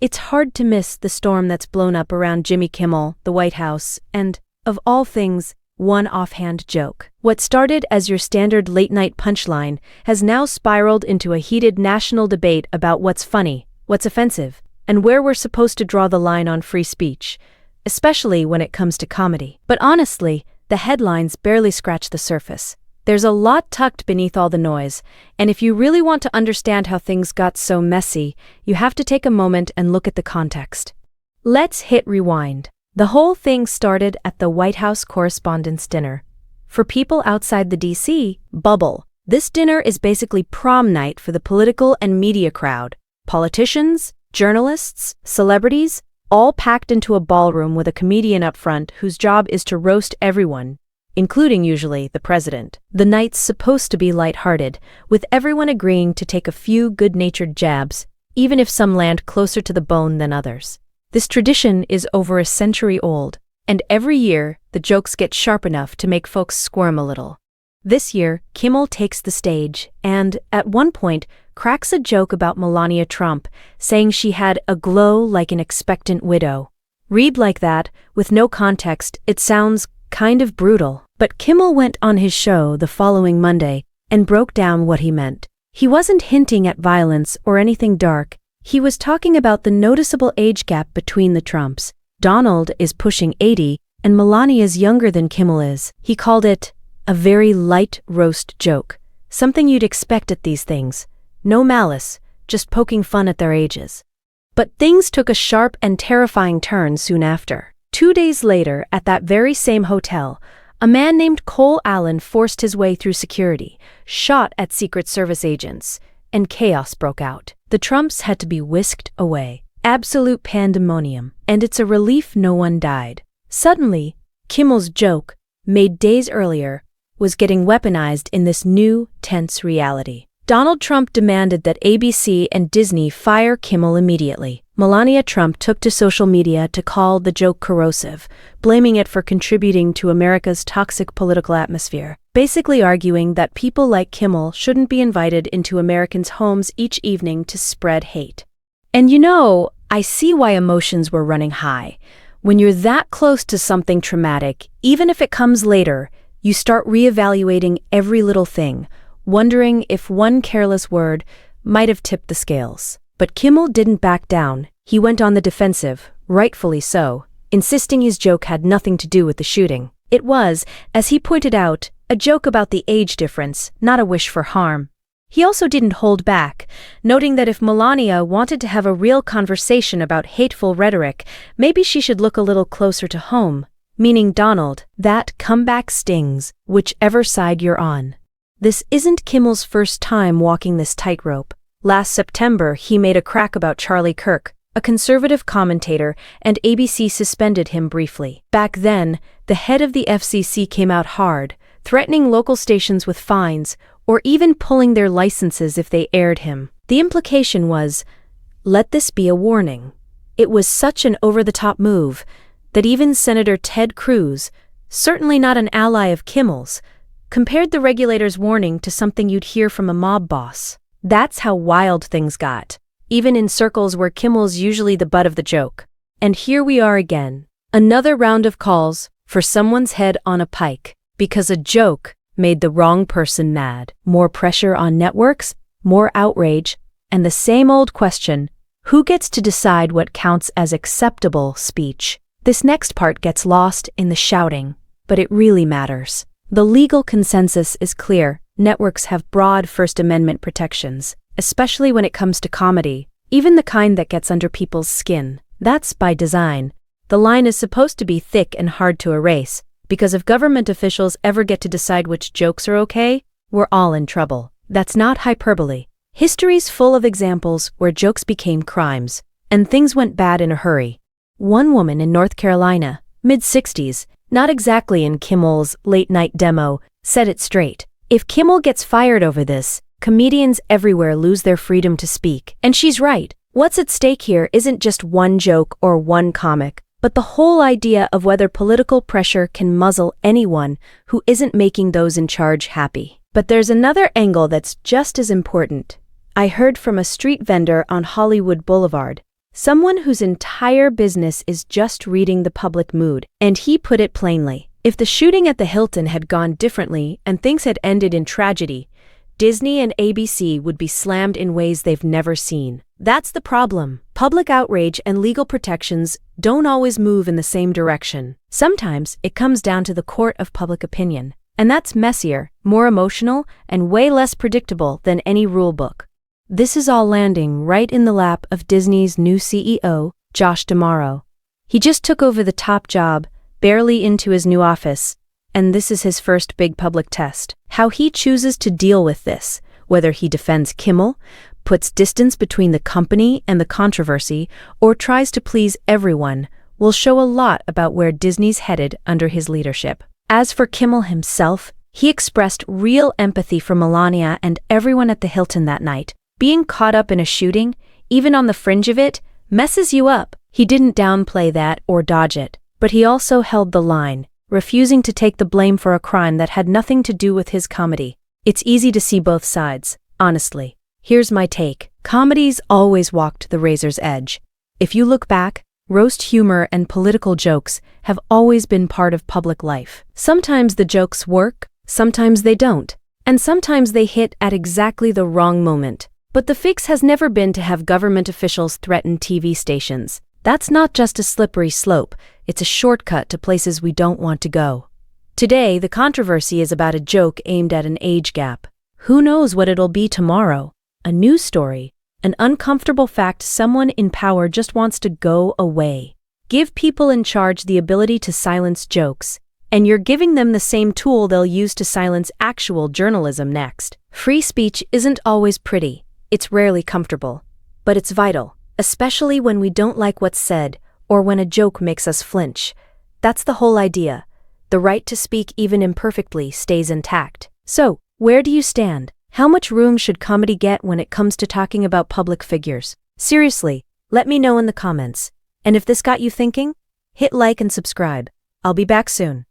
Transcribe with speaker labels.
Speaker 1: It's hard to miss the storm that's blown up around Jimmy Kimmel, the White House, and, of all things, one offhand joke. What started as your standard late-night punchline has now spiraled into a heated national debate about what's funny, what's offensive, and where we're supposed to draw the line on free speech, especially when it comes to comedy. But honestly, the headlines barely scratch the surface. There's a lot tucked beneath all the noise, and if you really want to understand how things got so messy, you have to take a moment and look at the context. Let's hit rewind. The whole thing started at the White House Correspondents' Dinner. For people outside the D.C. bubble, this dinner is basically prom night for the political and media crowd. Politicians, journalists, celebrities, all packed into a ballroom with a comedian up front whose job is to roast everyone, including usually the president. The night's supposed to be lighthearted, with everyone agreeing to take a few good-natured jabs, even if some land closer to the bone than others. This tradition is over a century old, and every year the jokes get sharp enough to make folks squirm a little. This year, Kimmel takes the stage and, at one point, cracks a joke about Melania Trump, saying she had a glow like an expectant widow. Read like that, with no context, it sounds kind of brutal. But Kimmel went on his show the following Monday and broke down what he meant. He wasn't hinting at violence or anything dark. He was talking about the noticeable age gap between the Trumps. Donald is pushing 80, and Melania's younger than Kimmel is. He called it a very light roast joke, something you'd expect at these things. No malice, just poking fun at their ages. But things took a sharp and terrifying turn soon after. 2 days later, at that very same hotel, a man named Cole Allen forced his way through security, shot at Secret Service agents, and chaos broke out. The Trumps had to be whisked away. Absolute pandemonium, and it's a relief no one died. Suddenly, Kimmel's joke, made days earlier, was getting weaponized in this new, tense reality. Donald Trump demanded that ABC and Disney fire Kimmel immediately. Melania Trump took to social media to call the joke corrosive, blaming it for contributing to America's toxic political atmosphere, basically arguing that people like Kimmel shouldn't be invited into Americans' homes each evening to spread hate. And I see why emotions were running high. When you're that close to something traumatic, even if it comes later, you start reevaluating every little thing, wondering if one careless word might have tipped the scales. But Kimmel didn't back down. He went on the defensive, rightfully so, insisting his joke had nothing to do with the shooting. It was, as he pointed out, a joke about the age difference, not a wish for harm. He also didn't hold back, noting that if Melania wanted to have a real conversation about hateful rhetoric, maybe she should look a little closer to home, meaning Donald. That comeback stings, whichever side you're on. This isn't Kimmel's first time walking this tightrope. Last September, he made a crack about Charlie Kirk, a conservative commentator, and ABC suspended him briefly. Back then, the head of the FCC came out hard, threatening local stations with fines, or even pulling their licenses if they aired him. The implication was, let this be a warning. It was such an over-the-top move that even Senator Ted Cruz, certainly not an ally of Kimmel's, compared the regulator's warning to something you'd hear from a mob boss. That's how wild things got, even in circles where Kimmel's usually the butt of the joke. And here we are again, another round of calls for someone's head on a pike, because a joke made the wrong person mad. More pressure on networks, more outrage, and the same old question, who gets to decide what counts as acceptable speech? This next part gets lost in the shouting, but it really matters. The legal consensus is clear. Networks have broad First Amendment protections, especially when it comes to comedy, even the kind that gets under people's skin. That's by design. The line is supposed to be thick and hard to erase, because if government officials ever get to decide which jokes are okay, we're all in trouble. That's not hyperbole. History's full of examples where jokes became crimes, and things went bad in a hurry. One woman in North Carolina, mid-60s, not exactly in Kimmel's late-night demo, said it straight. If Kimmel gets fired over this, comedians everywhere lose their freedom to speak. And she's right. What's at stake here isn't just one joke or one comic, but the whole idea of whether political pressure can muzzle anyone who isn't making those in charge happy. But there's another angle that's just as important. I heard from a street vendor on Hollywood Boulevard, Someone whose entire business is just reading the public mood. And he put it plainly. If the shooting at the Hilton had gone differently and things had ended in tragedy, Disney and ABC would be slammed in ways they've never seen. That's the problem. Public outrage and legal protections don't always move in the same direction. Sometimes it comes down to the court of public opinion. And that's messier, more emotional, and way less predictable than any rule book. This is all landing right in the lap of Disney's new CEO, Josh D'Amaro. He just took over the top job, barely into his new office, and this is his first big public test. How he chooses to deal with this, whether he defends Kimmel, puts distance between the company and the controversy, or tries to please everyone, will show a lot about where Disney's headed under his leadership. As for Kimmel himself, he expressed real empathy for Melania and everyone at the Hilton that night. Being caught up in a shooting, even on the fringe of it, messes you up. He didn't downplay that or dodge it, but he also held the line, refusing to take the blame for a crime that had nothing to do with his comedy. It's easy to see both sides, honestly. Here's my take. Comedies always walked the razor's edge. If you look back, roast humor and political jokes have always been part of public life. Sometimes the jokes work, sometimes they don't, and sometimes they hit at exactly the wrong moment. But the fix has never been to have government officials threaten TV stations. That's not just a slippery slope, it's a shortcut to places we don't want to go. Today, the controversy is about a joke aimed at an age gap. Who knows what it'll be tomorrow? A news story, an uncomfortable fact someone in power just wants to go away. Give people in charge the ability to silence jokes, and you're giving them the same tool they'll use to silence actual journalism next. Free speech isn't always pretty, it's rarely comfortable, but it's vital, especially when we don't like what's said or when a joke makes us flinch. That's the whole idea. The right to speak even imperfectly stays intact. So, where do you stand? How much room should comedy get when it comes to talking about public figures? Seriously, let me know in the comments. And if this got you thinking, hit like and subscribe. I'll be back soon.